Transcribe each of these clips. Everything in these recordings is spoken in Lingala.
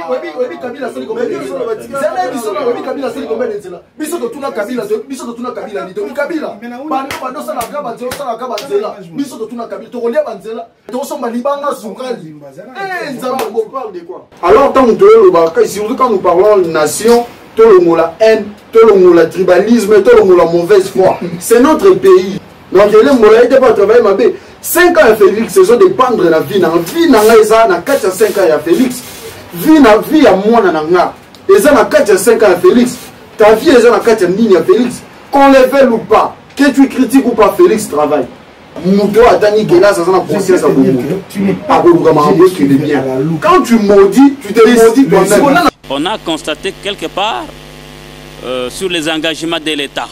webi Kabila sali comme zela biso na webi Kabila sali comme nzela biso to tuna Kabila ni to Kabila bando sala kaba nzela biso to tuna Kabila to kolia banzela to somba libanga sukali nzamba on parle de quoi? Alors tant que surtout quand nous parlons nation, tout le mot la haine, tout le mot la tribalisme, tout le mot la mauvaise foi, c'est notre pays. Donc il n'était pas travailler ma bé. 5 ans à Félix, c'est ça dépendre de la vie. La vie n'a pas 4 à 5 ans à Félix. Vie à moi n'a pas. Et ça n'a 4 à 5 ans à Félix. Ta vie est dans 4 à Félix. Qu'on le veuille ou pas, que tu critiques ou pas, Félix travaille. Quand tu maudis, tu te maudis toi-même. On a constaté quelque part sur les engagements de l'État.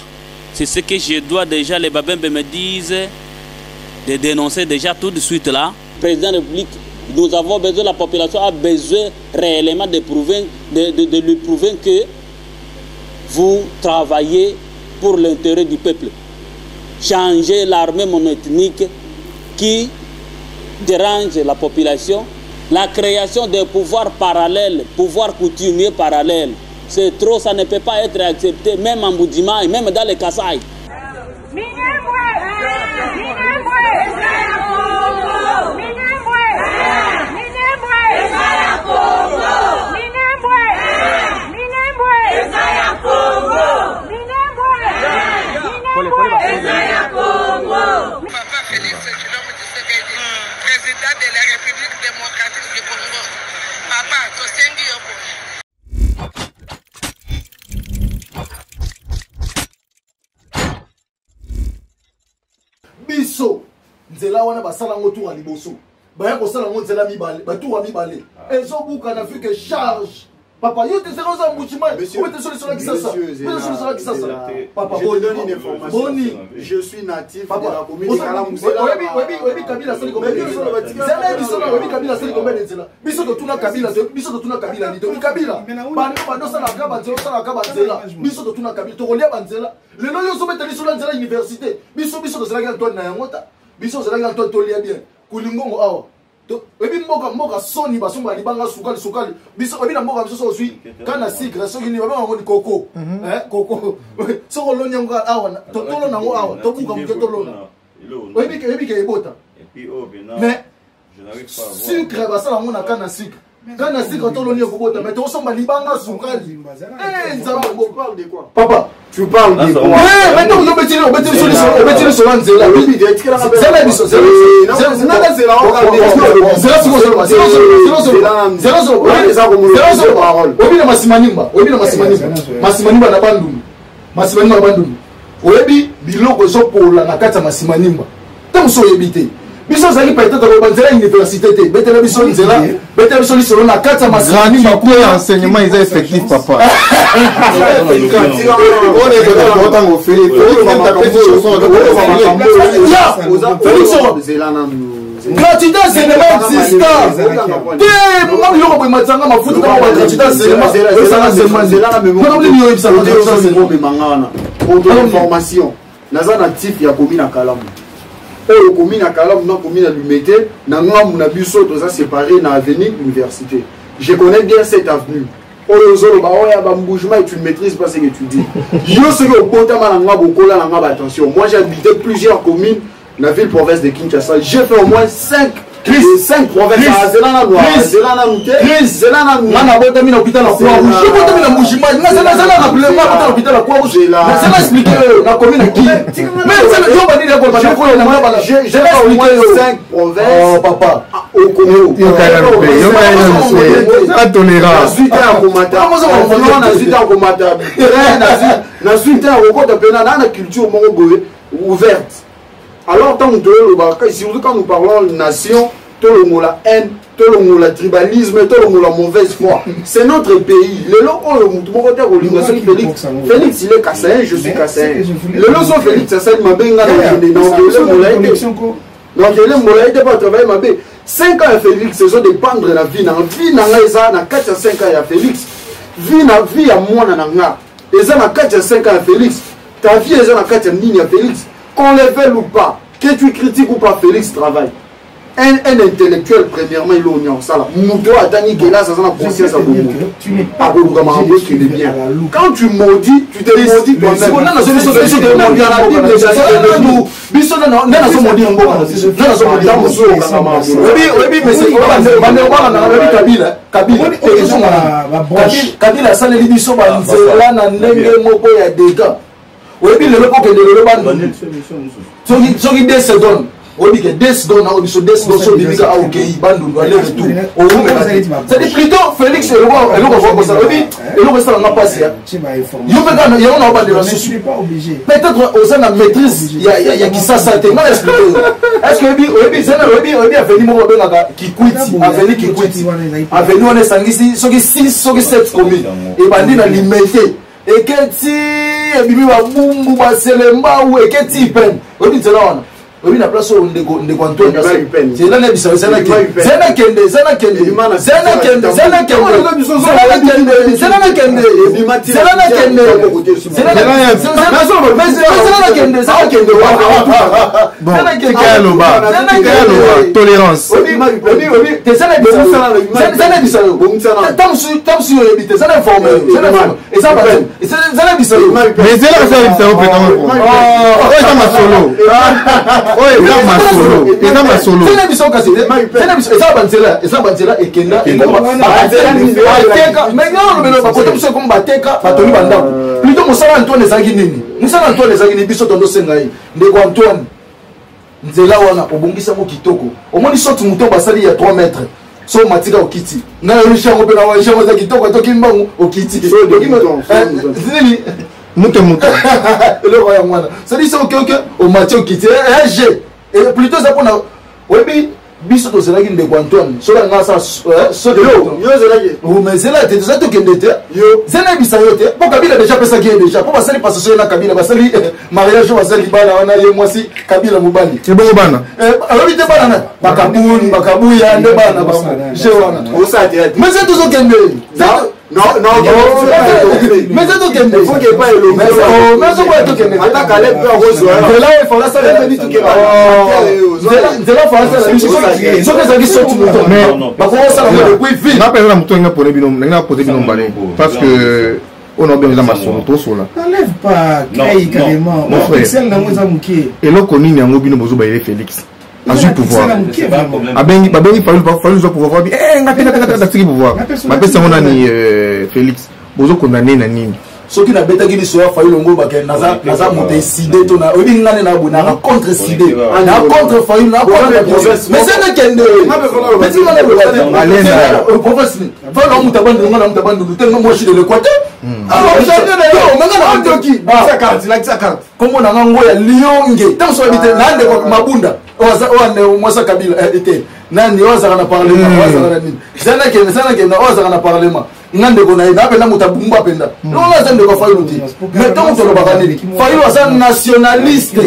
C'est ce que je dois déjà, les Babembe me disent, de dénoncer déjà tout de suite là. Président de la République, nous avons besoin, la population a besoin réellement de lui prouver que vous travaillez pour l'intérêt du peuple. Changer l'armée monoethnique qui dérange la population. La création de pouvoirs parallèles, pouvoirs coutumiers parallèles, c'est trop, ça ne peut pas être accepté, même en Boudima et même dans les Kasaï. Président de la République démocratique du Congo. Papa, Tosengi Yobo. Biso, nzela wana basala ngotu wa liboso. Baya ko sala ngo nzela mibale, batu wa mibale. Ezo buka na fike charge. Papa, yo te sera za mbuchima. Monsieur, Papa, je te donne une information. Je suis natif de la commune de Kalamuzela. Webi Kabila sali comme zela biso na webi Kabila sali comme nzela. Biso to tuna Kabila ni to Kabila. Bando sala kaba nzela. Biso to tuna Kabila to kolia banzela. Lelo yo so metali so nzela université. Biso to sala ga to na yangota. Biso sala ga to lia bien. Kulingongo awa. Ebi mboka soni basomba libanga sukali biso ebi na mboka biso osui kana sigre soki ni baba ngoni koko koko soko lonya nga awa tolo nango awa to buka mke tolo na ebi ke ebota mais je n'arrive pas à voir sucre basala ngona kana sigre tolo ni okobota mais to somba libanga sukali nzamba on parle de quoi? Papa, tu parles de quoi? Maintenant on obétit sur l'anzela. Biso zali peut-être dans la université betela biso nzela betela biso lisolo na kata masani pour enseignement ils est effectif papa on est dans fait gratuité cinéma existant moi biloko boy matanga mafuta kama gratuité cinéma formation naza natif ya commune Kalamu. Au commune à Kalam, non commune à Lumete, n'a pas biso tous séparé dans l'avenue université. Je connais bien cette avenue. Tu ne maîtrises pas ce que tu dis. Moi j'ai habité plusieurs communes dans la ville-province de Kinshasa. J'ai fait au moins 5 provinces. Alors, surtout quand nous parlons de nation, tout le mot la haine, tout le mot la tribalisme, tout le mot la mauvaise foi, c'est notre pays. Le lot, Félix, il est Kassaïen, je suis Kassaïen. Le lot, son Félix, ça m'a bien gagné. Donc, il est pas travailler ma bé. 5 ans à Félix, c'est ça dépendre de la vie. La vie n'a pas 4 à 5 ans à Félix. Vie à moi, et ça n'a 4 à 5 ans à Félix. Ta vie est dans 4 à Félix. Qu'on le veuille ou pas, que tu critiques ou pas, Félix travaille. un intellectuel, premièrement, il est au Nyansala. Mouto a Dani Gela, ça a conscience à beaucoup. Quand tu maudis, tu te maudis toi-même. Kabila asaleli biso banzela na ndenge moko ya dégâts. Oyebi lelo ko kende lelo bando. Soki 2 secondes. On dit que 2 secondes, on dit 2 secondes, on dit que ok, bando doit aller retour. C'est plutôt Félix et le roi comme ça. Et le reste on a passé. Il y a on a pas de la souci. Peut-être aux ans de maîtrise, il y a qui ça ça. Est-ce que Oyebi a venu mo benga qui quitte, a venu qui quitte. A venu on est sangisi, soki 6, soki 7 communes. Et bandi na limité. Et que ti e bibi wa bumbu ba selemba ou et que ti pen. Oyebi c'est là. Oui, la place où on est content. C'est là que c'est là plutôt Moussa Antoine Zagini. Moussa Antoine Zagini biso tondo sengai. Ndeko Antoine. Nzela wana obongisa mo kitoko. Omoni sorti muto basali ya 3 mètres. So matika okiti. Na rishango pe na wa rishango za kitoko to kimbangu okiti. Zili muto. Le roi mwana. Ça dit ça OK au match okiti. Et plutôt ça pour na webi biso to zelaki ndeko Antoine so la ngasa so de yo zelaki o mais zela te ça to kendete yo zela bisa yote pour Kabila déjà pesa qui déjà pour basali passation na Kabila basali mariage basali bana wana ye mwasi Kabila mubali c'est bon bana alors te bana na bakabuya nde bana ba je wana o sa direct mais c'est toujours kende non mais c'est tout kende faut que pas le mais c'est pas tout kende ata Caleb peut rejoindre là il faut la salle venir tout keba zela faut la salle so que ça qui sorti mais ba ko ça le puis vite na pesa muto nga pole bino nga poser bino mbale parce que on a bien dans ma son to so là enlève pas kai carrément excel na moza mukie et lo konini yango bino bozo ba Félix a du pouvoir abengi fallu zo pouvoir ngata tiki pouvoir ma pesa on a ni Félix bozo condamné na nini soki na betaki biso ya fayu longo bakene naza moto décider to na obi ngane na bona na contre cider na contre fayu na contre process mais c'est na kende mais tu vas le alena professeur fa na mutabandu ngana mutabandu tellement moi je suis de l'Équateur alors chacun na yo ngana na toki ça carte like ça carte comme on a ngo ya lionge tant so habiter na ndeko mabunda oza mwasa Kabila était nani oza na parlement oza na nini sana kende oza na parlement ngande ko na ina penda mutabumba penda non la zende ko fayu luti mais tant to lo bakaneli fayu asa nationaliste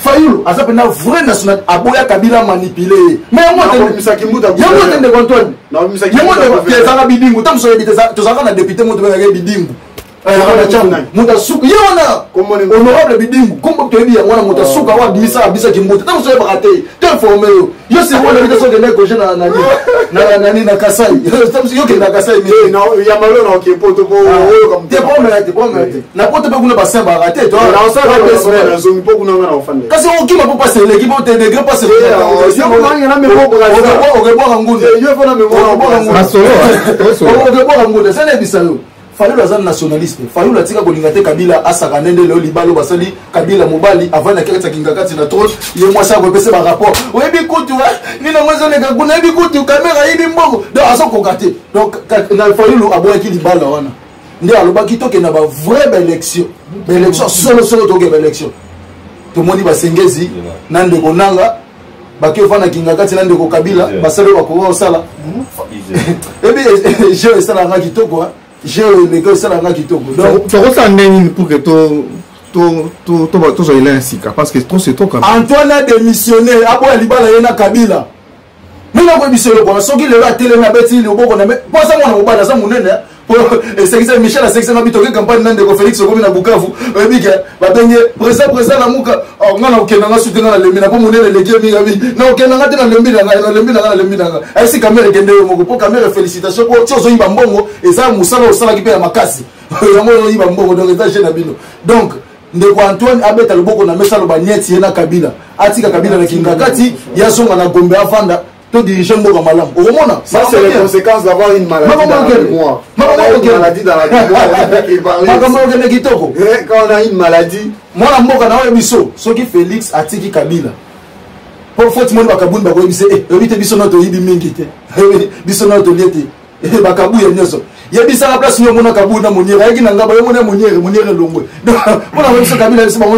fayu asa penda vrai national aboya Kabila manipuler mais moi misaki muta yango tende Antoine na misaki yango te zanga bidingu tam so yebite to zanga na député muta benga bidingu muta suku yona honorable bidingu kombo to yebi yango na muta suka wa bisa kimuta tam so yebaka te informer yo c'est moi le so de neko jena na Kasai yo ke na Kasai mais na ya malo na ke poto bo comme te bon na poto pe kuna basa ba raté to na ça va semaine na zo po kuna na ofande kasi o kima po passer l'équipe te degré passer yo ko na me po o ngunde yo fona me po na solo o ngunde ça ne bisa yo Fayulu azan nationaliste Fayulu atika kolingate Kabila asaka nende leo libalo basali Kabila mobali avant na keta kingakati na troll ye mwasa ko pese ba rapport oyebi kutu ni na mwazo neka kuna yebi kutu kamera yebi mbongo donc asoko kate donc na Fayulu aboyaki libalo wana nde alobaki toke na ba vraie élection solo toke ba élection to moni ba sengezi nande konanga baki ofana kingakati nande ko Kabila basale ba ko sala ebi je sala ngaki toko j'ai les gars ça là qui tombent donc tu ressens nini pour que to il ainsi parce que trop c'est trop quand Antoine a démissionné après libala yena Kabila mais na ko biso le bon soki le la télé na beti le boko na mais pas ça mon obala ça monene Et c'est que Michel a sélectionné un bitoké campagne de Félix Ogomi na Bukavu. Et bien, présent la mouka. Oh, on a aucun soutien dans le mina. Pour mon élève, les guillemets, non, aucun n'a dans le mina. Ainsi, caméra qui est pour caméra, félicitations pour tous les bambons. Et ça, Moussala au Sala qui paye à Makassi. Donc, ndeko Antoine abeta loboko na mesa loba nyeti na Kabila. Atika Kabila na Kingakati, ya songa na Gombe afanda. To diriger mboka malam. Omona, ça c'est les conséquences d'avoir une maladie dans la mémoire. Une maladie dans la mémoire. Quand on a une maladie, moi la mboka na wa biso, soki Félix atiki Kabila. Pour faut monde bakabuni bako bise ebite biso na to yibi mingi te. Biso na to liete. Bakabu ya nyoso. Yebisa la place yo mona kabu na moniere yaki na ngaba yo mona moniere longwe. Donc pour la biso Kabila biso bango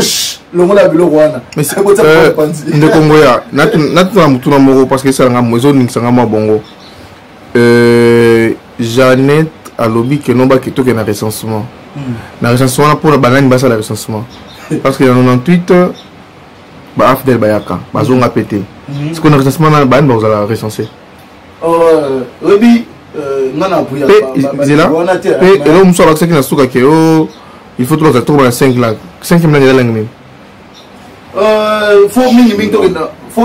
longo la bilo wana. Mais c'est de Congo ya natu na mutu na moko parce que ça nga mozo ning sanga ma bongo. Jeannette alobi que no ba kito ke na recensement. Na recensement pour la banane basa la recensement. Parce que en 98 ba afdel bayaka bazonga pété. Ce qu'on a recensement na banane ba la recenser. Rebi ngana puya ba zela. Et là on sort que na suka ke il faut trouver 5 là. 5e là la langue. Faut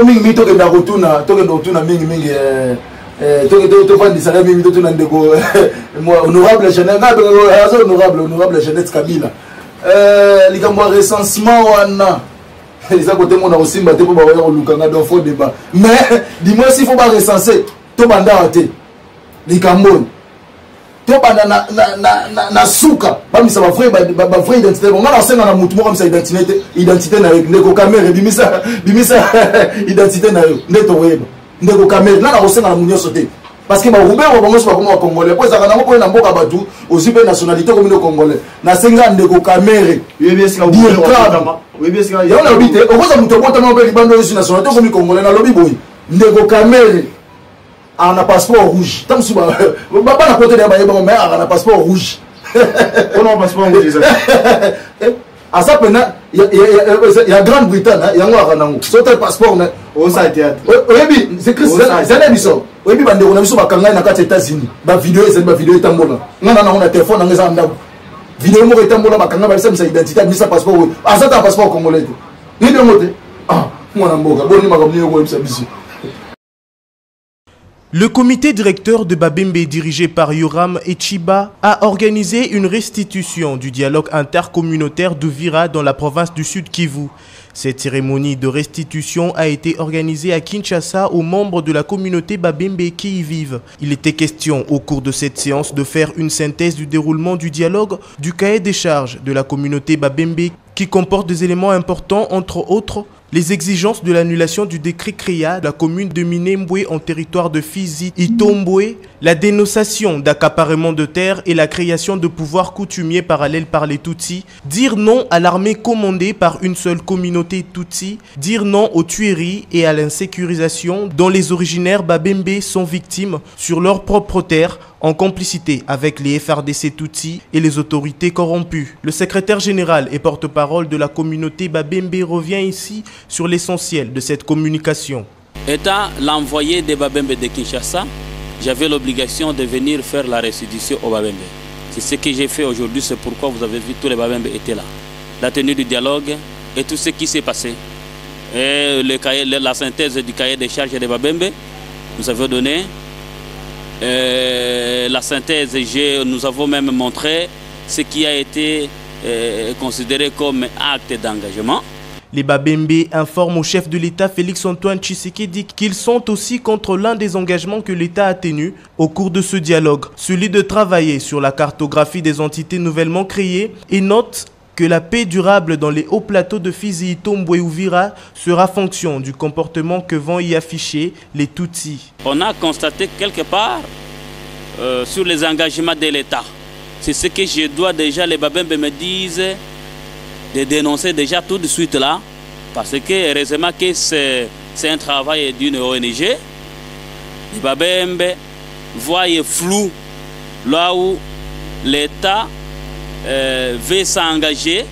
mingi to kenda rotuna mingi to fandi sala mingi to tuna ndeko honorable Jeannette honorable Jeannette Kabila likambo recensement wana les à côté mon na osimba te po ba ya olukanga do faux débat mais dis-moi s'il faut pas recenser to banda até likambo to banda na suka ba misa ba vrai identité on a senga na mutu mo comme ça identité na ndeko caméra bimisa identité na yo ndeto weba ndeko caméra na osenga na munyo sote parce que ba Robert ba bongo comme congolais pour ça na mo na mboka batu aussi pe nationalité comme le congolais na senga ndeko caméra ya na obité okoza mutu bota na obeli bando aussi nationalité comme congolais na lobi boy ndeko caméra on a passeport rouge. Tant que bah na côté de la baie, mais on a passeport rouge. On a passeport rouge. À ça pena, il y a Grande-Bretagne, il y a un ranango. Sauter le passeport, on s'est théâtre. Oui, c'est que c'est l'émission. Oui, bande on a mis sur ma caméra na quatre États-Unis. Ma vidéo, c'est ma vidéo tambola. Non, on a téléphone, on a un ndabo. Vidéo mo tambola ma caméra, ça me identité, mais ça passeport. Ah ça t'as passeport congolais. Ni de moté. Ah, moi na mboka, bon ni ma comme ni ko ça biso. Le comité directeur de Babembe, dirigé par Yoram Echiba, a organisé une restitution du dialogue intercommunautaire d'Uvira dans la province du Sud Kivu. Cette cérémonie de restitution a été organisée à Kinshasa aux membres de la communauté Babembe qui y vivent. Il était question au cours de cette séance de faire une synthèse du déroulement du dialogue du cahier des charges de la communauté Babembe qui comporte des éléments importants, entre autres les exigences de l'annulation du décret créa la commune de Minembwe en territoire de Fizi Itombwe, la dénonciation d'accaparement de terres et la création de pouvoirs coutumiers parallèles par les Tutsis, dire non à l'armée commandée par une seule communauté Tutsi, dire non aux tueries et à l'insécurisation dont les originaires Babembe sont victimes sur leurs propres terres en complicité avec les FRDC Tutsi et les autorités corrompues. Le secrétaire général et porte-parole de la communauté Babembe revient ici sur l'essentiel de cette communication. Étant l'envoyé des Babembe de Kinshasa, j'avais l'obligation de venir faire la restitution au Babembe. C'est ce que j'ai fait aujourd'hui, c'est pourquoi vous avez vu tous les Babembe étaient là. La tenue du dialogue et tout ce qui s'est passé. Et la synthèse du cahier des charges des Babembe, nous avons donné. La synthèse, nous avons même montré ce qui a été considéré comme acte d'engagement. Les Babembe informent au chef de l'État Félix-Antoine Tshisekedi qu'ils sont aussi contre l'un des engagements que l'État a tenus au cours de ce dialogue, celui de travailler sur la cartographie des entités nouvellement créées, et note que la paix durable dans les hauts plateaux de Fizi, Itombwe et Uvira sera fonction du comportement que vont y afficher les Tutsis. On a constaté quelque part sur les engagements de l'État. C'est ce que je dois déjà, les Babembe me disent, de dénoncer déjà tout de suite là, parce que heureusement que c'est un travail d'une ONG. Les Babembe voient flou là où l'État veut s'engager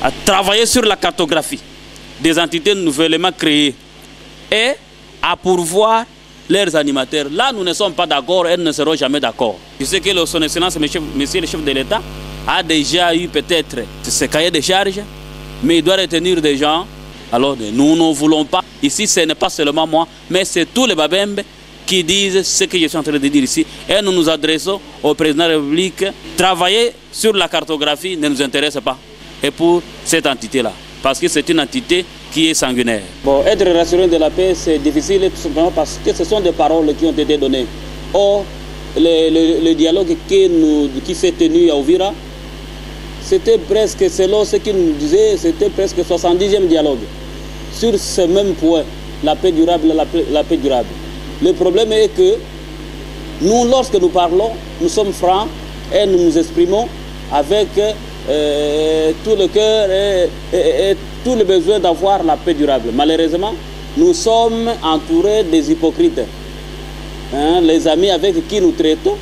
à travailler sur la cartographie des entités nouvellement créées et à pourvoir leurs animateurs. Là, nous ne sommes pas d'accord, elles ne seront jamais d'accord. Je sais que son Excellence, Monsieur le chef de l'État, a déjà eu peut-être ce cahier de charges, mais il doit retenir des gens. Alors, nous ne voulons pas. Ici, ce n'est pas seulement moi, mais c'est tous les Babembe qui disent ce que je suis en train de dire ici. Et nous nous adressons au président de la République. Travailler sur la cartographie ne nous intéresse pas. Et pour cette entité-là, parce que c'est une entité qui est sanguinaire. Bon, être rassuré de la paix, c'est difficile tout simplement parce que ce sont des paroles qui ont été données. Or, le dialogue qui s'est tenu à Uvira, c'était presque, selon ce qu'il nous disait, c'était presque 70e dialogue. Sur ce même point, la paix durable, la paix durable. Le problème est que nous, lorsque nous parlons, nous sommes francs et nous nous exprimons avec tout le cœur et tout le besoin d'avoir la paix durable. Malheureusement, nous sommes entourés des hypocrites. Hein, les amis avec qui nous traitons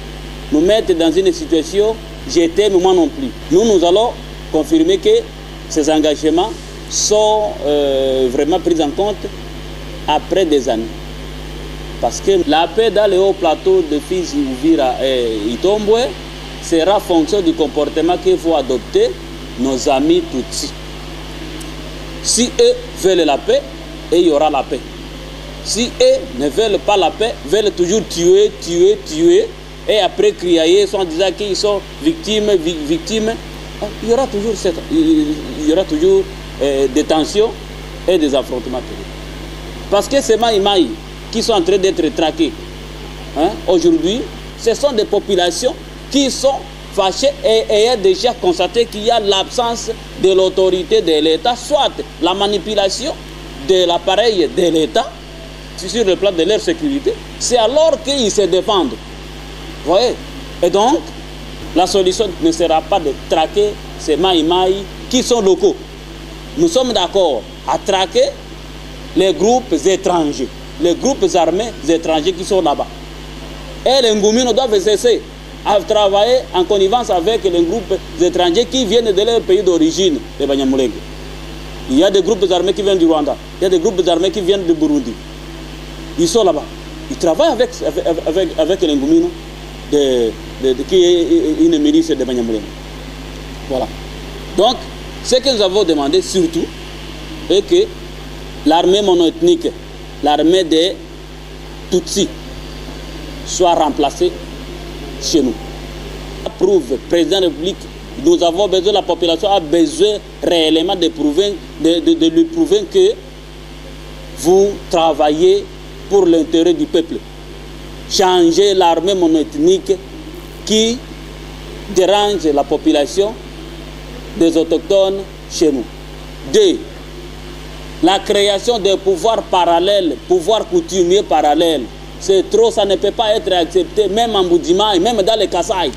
nous mettent dans une situation « je t'aime, moi non plus ». Nous allons confirmer que ces engagements sont vraiment pris en compte après des années. Parce que la paix dans les hauts plateaux de Fizi, Uvira et Itombwe sera fonction du comportement que vont adopter nos amis Tutsis. Si eux veulent la paix, et il y aura la paix. Si eux ne veulent pas la paix, veulent toujours tuer, et après crier en disant qu'ils sont victimes, il y aura toujours des tensions et des affrontements. Parce que ces Maïmaï qui sont en train d'être traqués, hein, aujourd'hui, ce sont des populations qui sont fâchées et ayant déjà constaté qu'il y a l'absence de l'autorité de l'État, soit la manipulation de l'appareil de l'État sur le plan de leur sécurité, c'est alors qu'ils se défendent. Vous voyez? Et donc, la solution ne sera pas de traquer ces Maïmaï qui sont locaux. Nous sommes d'accord à traquer les groupes étrangers, les groupes armés étrangers qui sont là-bas. Et les Ngoumino doivent cesser à travailler en connivence avec les groupes étrangers qui viennent de leur pays d'origine, les Banyamulenge. Il y a des groupes armés qui viennent du Rwanda, il y a des groupes armés qui viennent du Burundi. Ils sont là-bas. Ils travaillent avec les Ngoumino, qui est une milice de Banyamulenge. Voilà. Donc, ce que nous avons demandé surtout est que l'armée monoethnique, l'armée des Tutsis, soit remplacée chez nous. Prouve, président de la République, nous avons besoin, la population a besoin réellement de lui prouver que vous travaillez pour l'intérêt du peuple. Changer l'armée monoethnique qui dérange la population des autochtones chez nous. 2. La création de pouvoirs parallèles, pouvoirs coutumiers parallèles. C'est trop, ça ne peut pas être accepté, même en Boudima et même dans les Kasaï.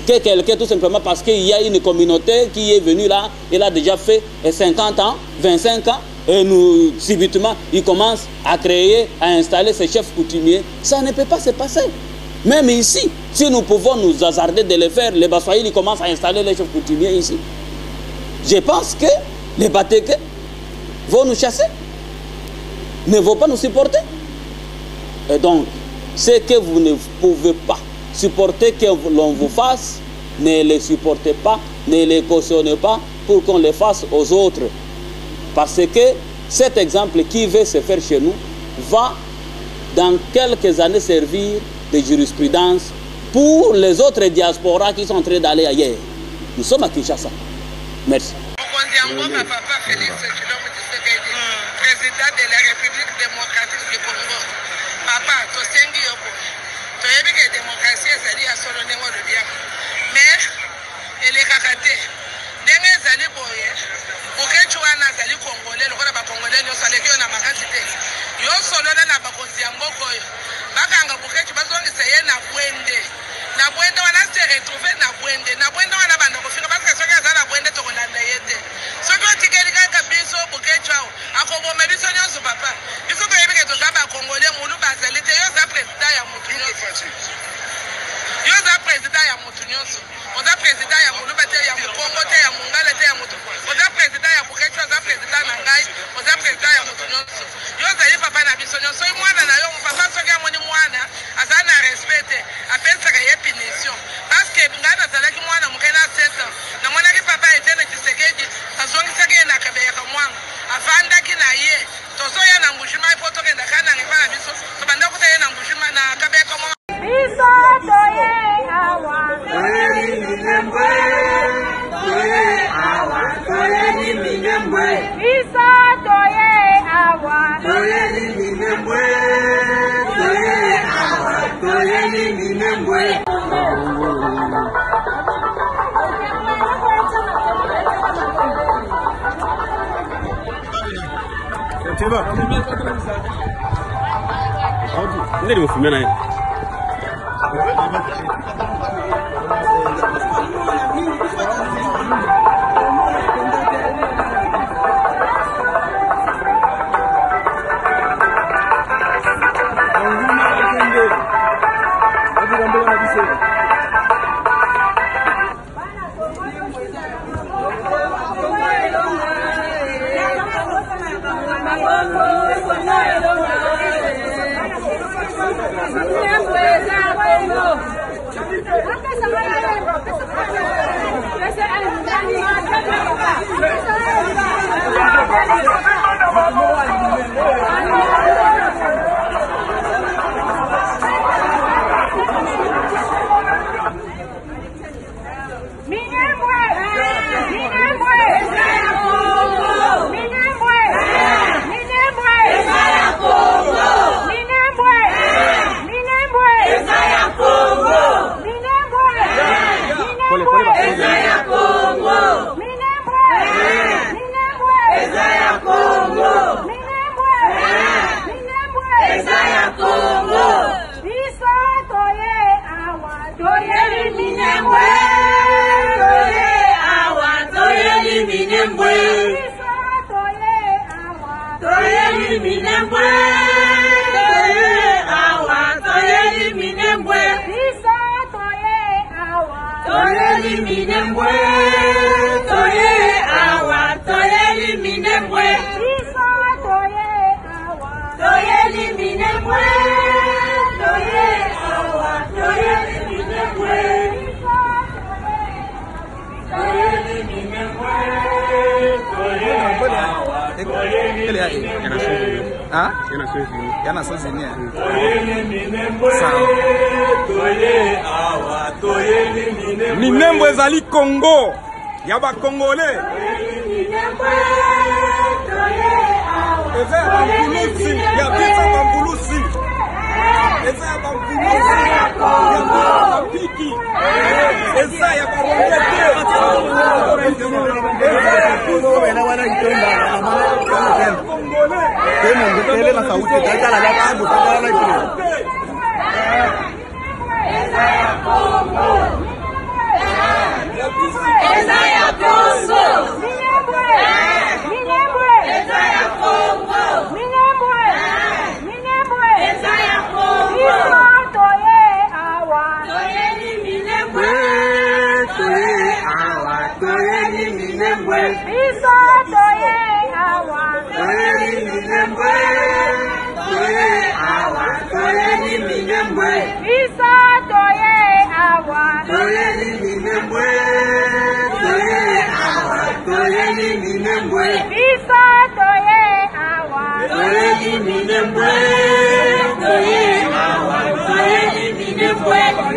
Que quelqu'un, tout simplement parce qu'il y a une communauté qui est venue là, elle a déjà fait 50 ans, 25 ans, et nous, subitement, il commence à créer, à installer ces chefs coutumiers. Ça ne peut pas se passer. Même ici, si nous pouvons nous hasarder de le faire, les Baswahili commencent à installer les chefs coutumiers ici. Je pense que les Batéke vont nous chasser, ne vont pas nous supporter. Et donc, ce que vous ne pouvez pas supporter que l'on vous fasse, ne les supportez pas, ne les cautionnez pas pour qu'on les fasse aux autres. Parce que cet exemple qui veut se faire chez nous va dans quelques années servir de jurisprudence pour les autres diasporas qui sont en train d'aller ailleurs. Nous sommes à Kinshasa. Merci. Président de la République démocratique du Congo. Papa, tosengi yoko. Toyebi que démocratie ezali ya solo ndenge olobiaka. Mais elekaka te. Ndenge ezali boye. Buketu wana azali Congolais lokola ba Congolais nyonso aleki yo na makasi te. Yo solo na bakonzi ya mboka oyo. Bakanga Buketu bazongisa ye na bwende. Na bwende wana se retrouver na bwende. Na bwende wana banda kofika parce que soki aza na bwende tokolanda ye te. Soki otikeli kaka biso Buketu awo akoboma biso nyonso papa. Biso toyebi ke toza ba Congolais mulu bazali te yo za président ya mutu nyonso. Yo za président ya mutu nyonso. Oza président ya mulu bate ya Mukongo te ya Mungala te ya mutu. Oza président ya Buketu, oza président na ngai, oza président ya mutu nyonso. Yo zali papa na biso nyonso. Mwana na yo papa soki tovandaki na ye tozoya na mbushima po tokenda kana ngepa na biso tobanda kutaya na mbushima na kabeko mo biso toye awa toye minembwe toye awa toye minembwe biso toye awa toye minembwe toye awa toye minembwe Ndio nimefumia naye. Minembwe ezali Congo ya ba Congolais. Eza ya bambulusi ya bisa bambulusi. Eza ya bambulusi ya bapiki. Eza ya barongete. Minembwe